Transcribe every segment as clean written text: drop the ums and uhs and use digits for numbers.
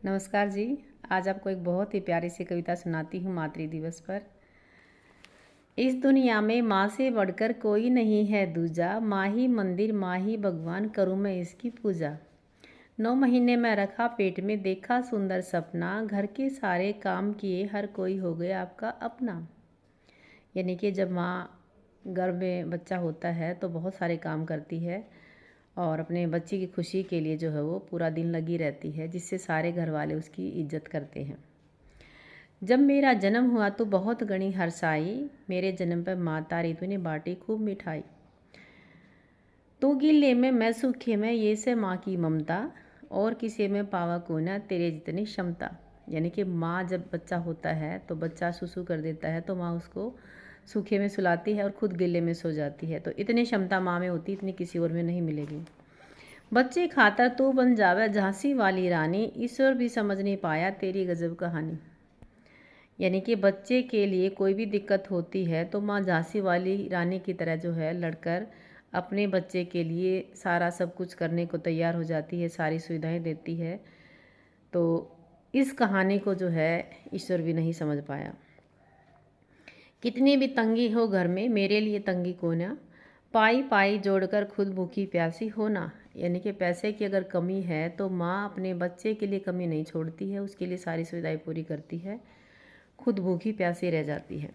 नमस्कार जी। आज आपको एक बहुत ही प्यारी सी कविता सुनाती हूँ मातृ दिवस पर। इस दुनिया में माँ से बढ़कर कोई नहीं है दूजा, माँ ही मंदिर माँ ही भगवान, करूँ मैं इसकी पूजा। 9 महीने मैं रखा पेट में, देखा सुंदर सपना, घर के सारे काम किए, हर कोई हो गया आपका अपना। यानी कि जब माँ गर्भ में बच्चा होता है तो बहुत सारे काम करती है और अपने बच्चे की खुशी के लिए जो है वो पूरा दिन लगी रहती है, जिससे सारे घर वाले उसकी इज्जत करते हैं। जब मेरा जन्म हुआ तो बहुत गणी हर्षाई, मेरे जन्म पर माता रे तूने बाटी खूब मिठाई। तू गिले में मैं सूखे में, ये से माँ की ममता, और किसी में पावा को ना तेरे जितनी क्षमता। यानी कि माँ जब बच्चा होता है तो बच्चा सुसु कर देता है तो माँ उसको सूखे में सुलाती है और खुद गिले में सो जाती है। तो इतनी क्षमता माँ में होती, इतनी किसी और में नहीं मिलेगी। बच्चे खातर तू बन जावे झांसी वाली रानी, ईश्वर भी समझ नहीं पाया तेरी गजब कहानी। यानी कि बच्चे के लिए कोई भी दिक्कत होती है तो माँ झांसी वाली रानी की तरह जो है लड़कर अपने बच्चे के लिए सारा सब कुछ करने को तैयार हो जाती है, सारी सुविधाएं देती है। तो इस कहानी को जो है ईश्वर भी नहीं समझ पाया। कितनी भी तंगी हो घर में, मेरे लिए तंगी को ना, पाई पाई जोड़कर खुद भूखी प्यासी होना। यानी कि पैसे की अगर कमी है तो माँ अपने बच्चे के लिए कमी नहीं छोड़ती है, उसके लिए सारी सुविधाएं पूरी करती है, खुद भूखी प्यासी रह जाती है।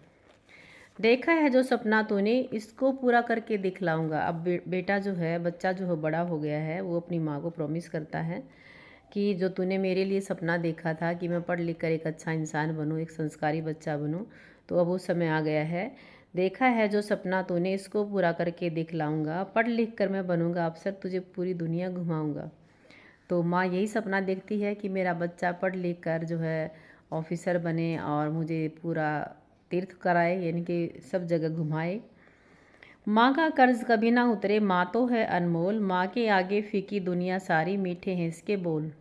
देखा है जो सपना तूने, इसको पूरा करके दिखलाऊंगा। अब बेटा जो है, बच्चा जो है बड़ा हो गया है, वो अपनी माँ को प्रॉमिस करता है कि जो तूने मेरे लिए सपना देखा था कि मैं पढ़ लिख कर एक अच्छा इंसान बनूं, एक संस्कारी बच्चा बनूं, तो अब वो समय आ गया है। देखा है जो सपना तूने, इसको पूरा करके दिखलाऊंगा। पढ़ लिख कर मैं बनूंगा अफसर, तुझे पूरी दुनिया घुमाऊंगा। तो माँ यही सपना देखती है कि मेरा बच्चा पढ़ लिख कर जो है ऑफिसर बने और मुझे पूरा तीर्थ कराए, यानी कि सब जगह घुमाए। माँ का कर्ज कभी ना उतरे, माँ तो है अनमोल, माँ के आगे फीकी दुनिया सारी, मीठे हैं इसके बोल।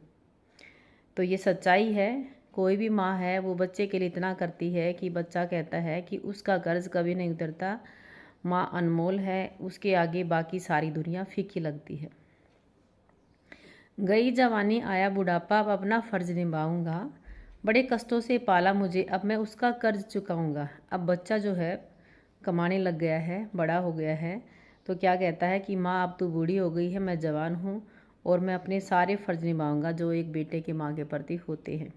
तो ये सच्चाई है। कोई भी माँ है वो बच्चे के लिए इतना करती है कि बच्चा कहता है कि उसका कर्ज कभी नहीं उतरता। माँ अनमोल है, उसके आगे बाकी सारी दुनिया फीकी लगती है। गई जवानी आया बुढ़ापा, अब अपना फ़र्ज निभाऊंगा। बड़े कष्टों से पाला मुझे, अब मैं उसका कर्ज चुकाऊंगा। अब बच्चा जो है कमाने लग गया है, बड़ा हो गया है, तो क्या कहता है कि माँ अब तू बूढ़ी हो गई है, मैं जवान हूँ और मैं अपने सारे फ़र्ज निभाऊंगा जो एक बेटे के माँ के प्रति होते हैं।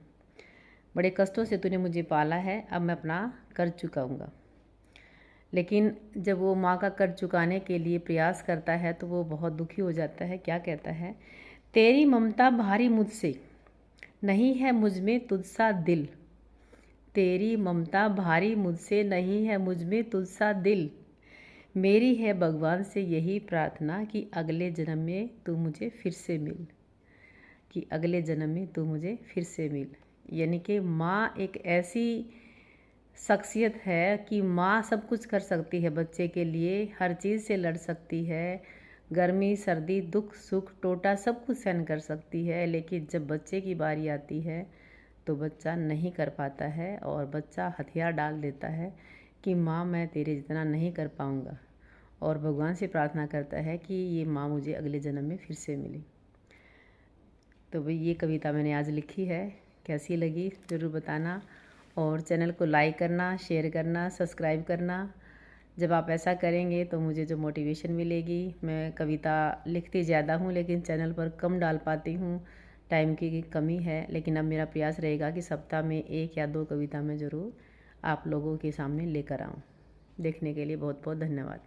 बड़े कष्टों से तूने मुझे पाला है, अब मैं अपना कर्ज चुकाऊंगा। लेकिन जब वो माँ का कर्ज चुकाने के लिए प्रयास करता है तो वो बहुत दुखी हो जाता है। क्या कहता है, तेरी ममता भारी मुझसे, नहीं है मुझ में तुझसा दिल। तेरी ममता भारी मुझसे, नहीं है मुझ में तुझसा दिल। मेरी है भगवान से यही प्रार्थना कि अगले जन्म में तू मुझे फिर से मिल, कि अगले जन्म में तू मुझे फिर से मिल। यानी कि माँ एक ऐसी शख्सियत है कि माँ सब कुछ कर सकती है बच्चे के लिए, हर चीज़ से लड़ सकती है, गर्मी सर्दी दुख सुख टोटा सब कुछ सहन कर सकती है। लेकिन जब बच्चे की बारी आती है तो बच्चा नहीं कर पाता है और बच्चा हथियार डाल देता है कि माँ मैं तेरे जितना नहीं कर पाऊँगा, और भगवान से प्रार्थना करता है कि ये माँ मुझे अगले जन्म में फिर से मिले। तो भाई ये कविता मैंने आज लिखी है, कैसी लगी ज़रूर बताना, और चैनल को लाइक करना, शेयर करना, सब्सक्राइब करना। जब आप ऐसा करेंगे तो मुझे जो मोटिवेशन मिलेगी। मैं कविता लिखती ज़्यादा हूँ लेकिन चैनल पर कम डाल पाती हूँ, टाइम की कमी है। लेकिन अब मेरा प्रयास रहेगा कि सप्ताह में 1 या 2 कविता मैं ज़रूर आप लोगों के सामने लेकर आऊँ। देखने के लिए बहुत बहुत धन्यवाद।